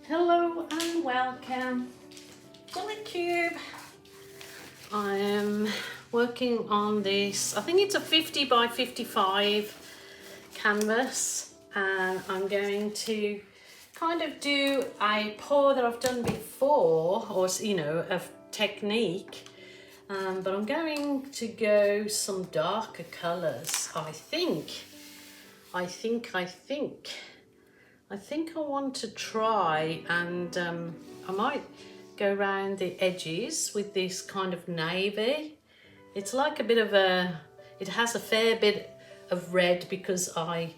Hello and welcome to my cube. I am working on this, I think it's a 50 by 55 canvas, and I'm going to kind of do a pour that I've done before, or a technique, but I'm going to go some darker colours. I think I want to try, and I might go around the edges with this kind of navy. It's like a bit of it has a fair bit of red because I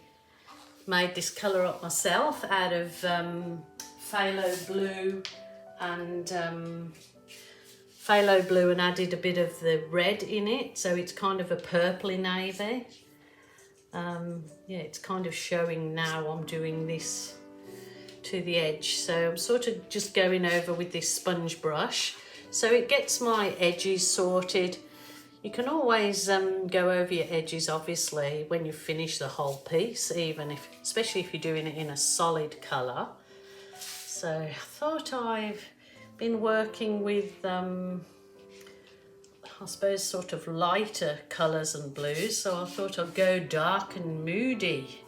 made this colour up myself out of phthalo blue and added a bit of the red in it, so it's kind of a purpley navy. Yeah, it's kind of showing now I'm doing this to the edge, so I'm sort of just going over with this sponge brush so it gets my edges sorted. You can always go over your edges obviously when you finish the whole piece, especially if you're doing it in a solid colour. So I thought I've been working with I suppose sort of lighter colours and blues, so I thought I'd go dark and moody.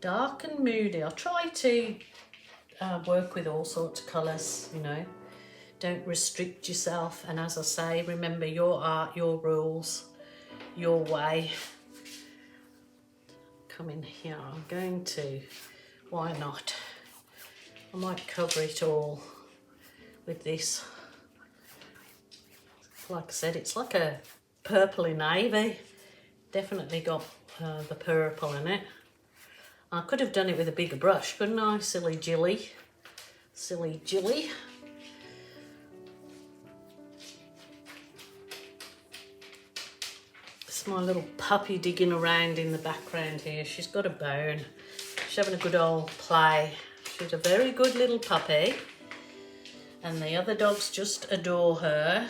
I'll try to work with all sorts of colours, don't restrict yourself, and as I say, remember your art, your rules, your way. Come in here, I'm going to, why not, I might cover it all with this. Like I said, it's like a purpley navy. Definitely got the purple in it. I could have done it with a bigger brush, couldn't I? Silly Jilly. Silly Jilly. It's my little puppy digging around in the background here. She's got a bone. She's having a good old play. She's a very good little puppy. And the other dogs just adore her.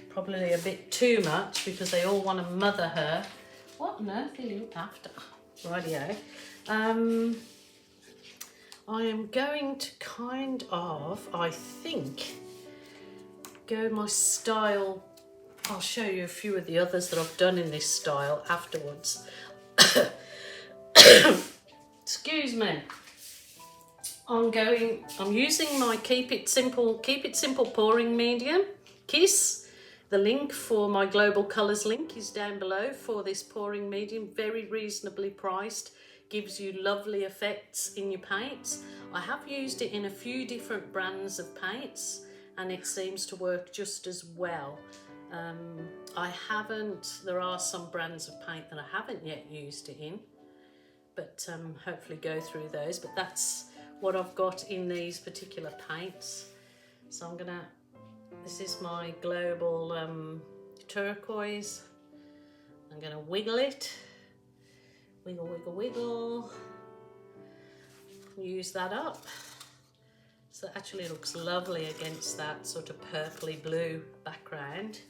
Probably a bit too much because they all want to mother her. What on earth are you after? Rightio. I am going to kind of, I think, go my style. I'll show you a few of the others that I've done in this style afterwards. Excuse me. I'm using my Keep It Simple pouring medium, Kiss. The link for my Global Colours link is down below for this pouring medium, very reasonably priced, gives you lovely effects in your paints. I have used it in a few different brands of paints and it seems to work just as well. There are some brands of paint that I haven't yet used it in, but hopefully go through those, but that's what I've got in these particular paints. So this is my Global turquoise. I'm going to wiggle it. Wiggle, wiggle, wiggle. Use that up. So it actually looks lovely against that sort of purpley blue background.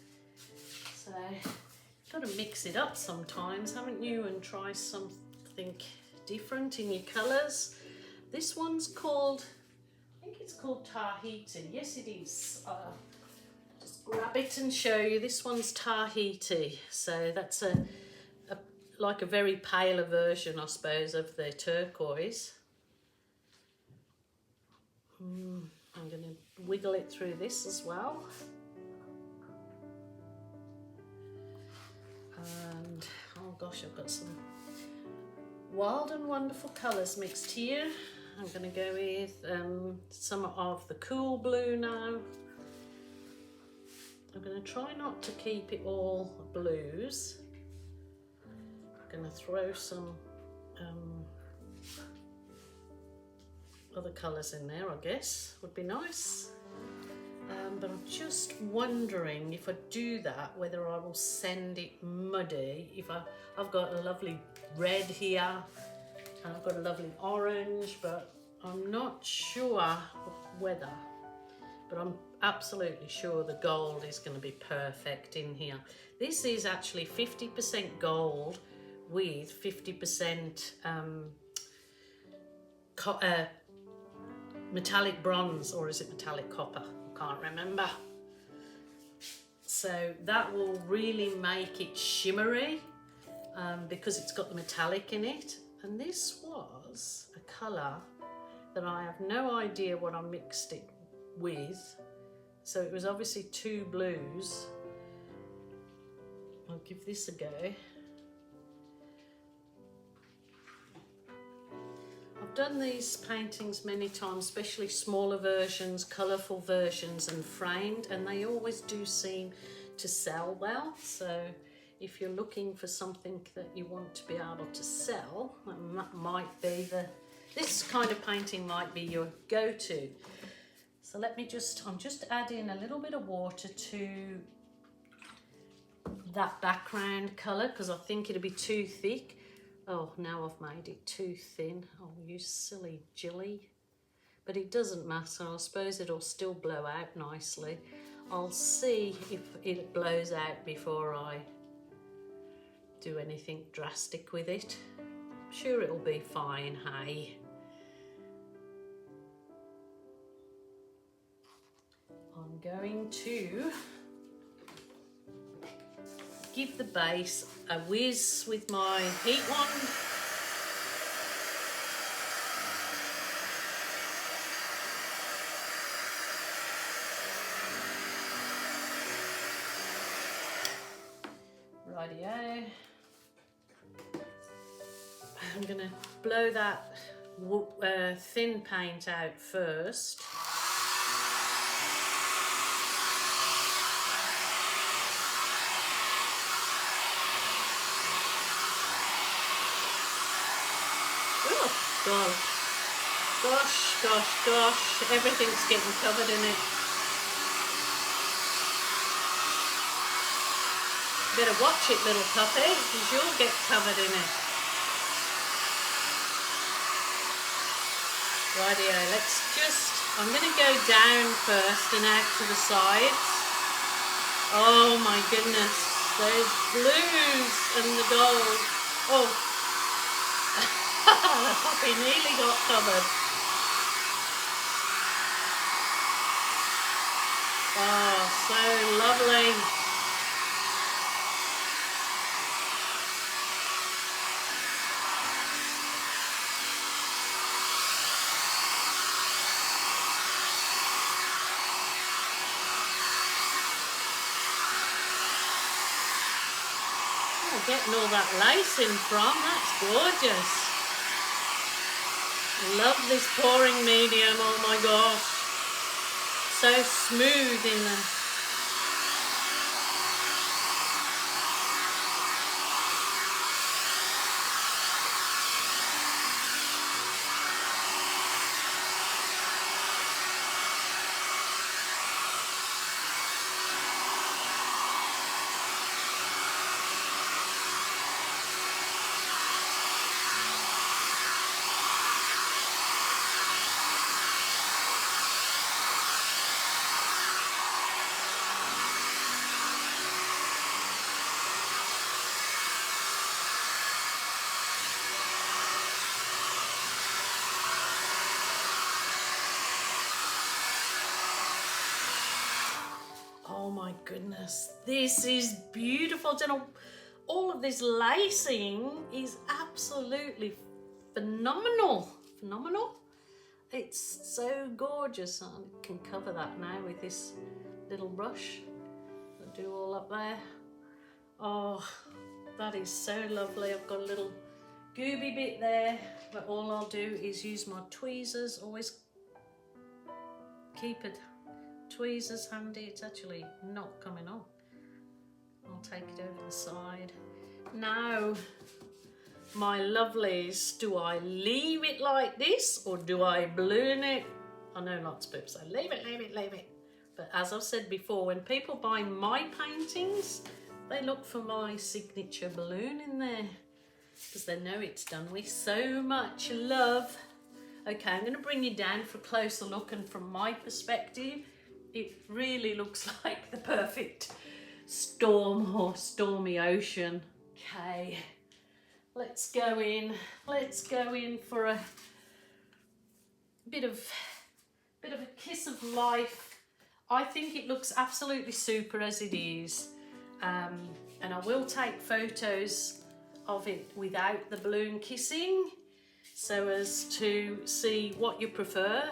So you've got to mix it up sometimes, haven't you? And try something different in your colours. This one's called, I think it's called Tahiti. Yes, it is. Grab it and show you. This one's Tahiti, so that's like a very paler version, I suppose, of the turquoise. I'm going to wiggle it through this as well, and oh gosh, I've got some wild and wonderful colours mixed here. I'm going to go with some of the cool blue now. I'm going to try not to keep it all blues. I'm going to throw some other colours in there, I guess, would be nice. But I'm just wondering if I do that, whether I will send it muddy. I've got a lovely red here, and I've got a lovely orange, but I'm not sure whether. But I'm absolutely sure the gold is going to be perfect in here. This is actually 50% gold with 50% metallic bronze, or is it metallic copper? I can't remember. So that will really make it shimmery because it's got the metallic in it. And this was a colour that I have no idea what I mixed it with. So it was obviously two blues. I'll give this a go. I've done these paintings many times, especially smaller versions, colourful versions and framed, and they always do seem to sell well. So if you're looking for something that you want to be able to sell, that might be this kind of painting might be your go-to. So I'm just adding a little bit of water to that background colour because I think it'll be too thick. Oh, now I've made it too thin. Oh, you silly Jilly. But it doesn't matter. I suppose it'll still blow out nicely. I'll see if it blows out before I do anything drastic with it. I'm sure it'll be fine, hey. I'm going to give the base a whiz with my heat wand. Rightio. I'm going to blow that thin paint out first. Oh, gosh, everything's getting covered in it. Better watch it, little puppy, because you'll get covered in it. Rightio, I'm going to go down first and out to the sides. Oh my goodness, those blues and the gold. Oh, the puppy nearly got covered. Oh, so lovely. Oh, getting all that lace in from, that's gorgeous. Love this pouring medium, oh my gosh. So smooth in the... Oh my goodness, this is beautiful. All of this lacing is absolutely phenomenal. It's so gorgeous. I can cover that now with this little brush. I'll do all up there. Oh, that is so lovely. I've got a little gooby bit there, but all I'll do is use my tweezers. Always keep it tweezers handy. It's actually not coming on. I'll take it over the side. Now, my lovelies, do I leave it like this or do I balloon it? I know lots of people say leave it. But as I've said before, when people buy my paintings, they look for my signature balloon in there because they know it's done with so much love. Okay, I'm going to bring you down for a closer look, and from my perspective, it really looks like the perfect storm or stormy ocean. Okay, let's go in for a bit of bit of a kiss of life. I think it looks absolutely super as it is. And I will take photos of it without the balloon kissing so as to see what you prefer.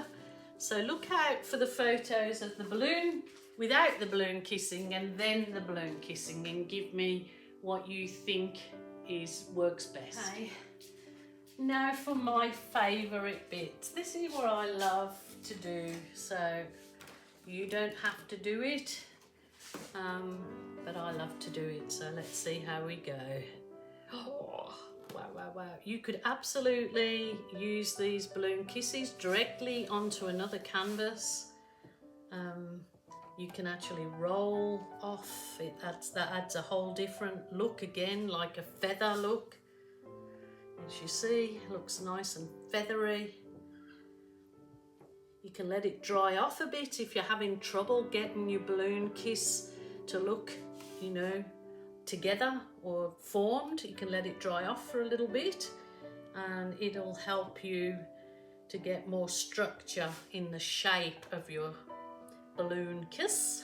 So look out for the photos of the balloon without the balloon kissing and then the balloon kissing, and give me what you think works best. Okay. Now for my favourite bit. This is what I love to do, so you don't have to do it, but I love to do it, so let's see how we go. Oh, wow, wow, wow. You could absolutely use these balloon kisses directly onto another canvas. You can actually roll off. That adds a whole different look again, like a feather look. As you see, it looks nice and feathery. You can let it dry off a bit if you're having trouble getting your balloon kiss to look, you know, together or formed. You can let it dry off for a little bit and it'll help you to get more structure in the shape of your balloon kiss.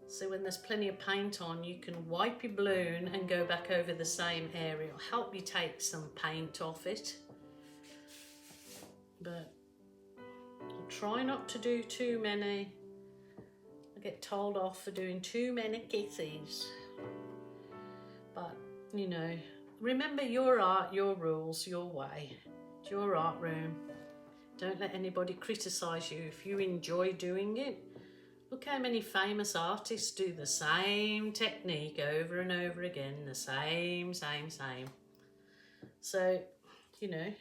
So when there's plenty of paint on, you can wipe your balloon and go back over the same area. It'll help you take some paint off it. But I'll try not to do too many. I get told off for doing too many kisses. But, you know, remember your art, your rules, your way. It's your art room. Don't let anybody criticise you if you enjoy doing it. Look how many famous artists do the same technique over and over again, the same. So, you know,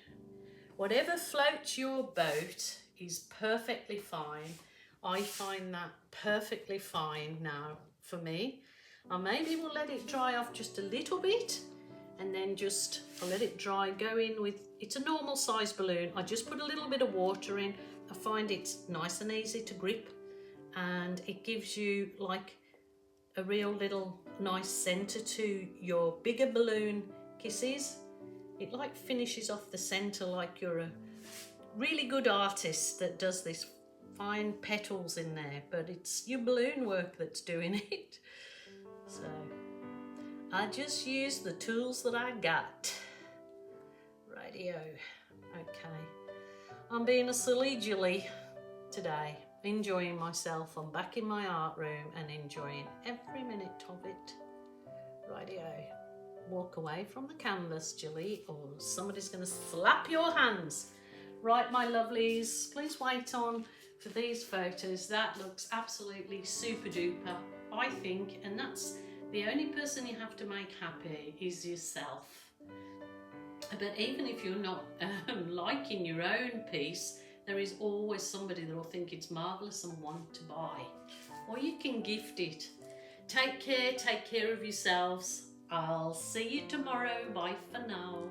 whatever floats your boat is perfectly fine. I find that perfectly fine now for me. I maybe will let it dry off just a little bit and then I'll let it dry, go in with, it's a normal size balloon. I just put a little bit of water in. I find it's nice and easy to grip and it gives you like a real little nice center to your bigger balloon kisses. It like finishes off the center like you're a really good artist that does this fine petals in there, but it's your balloon work that's doing it. So I just use the tools that I got. Rightio. Okay. I'm being a silly Jilly today, enjoying myself. I'm back in my art room and enjoying every minute of it. Rightio. Walk away from the canvas, Jilly, or somebody's going to slap your hands. Right, my lovelies, please wait on for these photos. That looks absolutely super duper, I think, and that's the only person you have to make happy is yourself. But even if you're not liking your own piece, there is always somebody that will think it's marvellous and want to buy. Or you can gift it. Take care of yourselves. I'll see you tomorrow. Bye for now.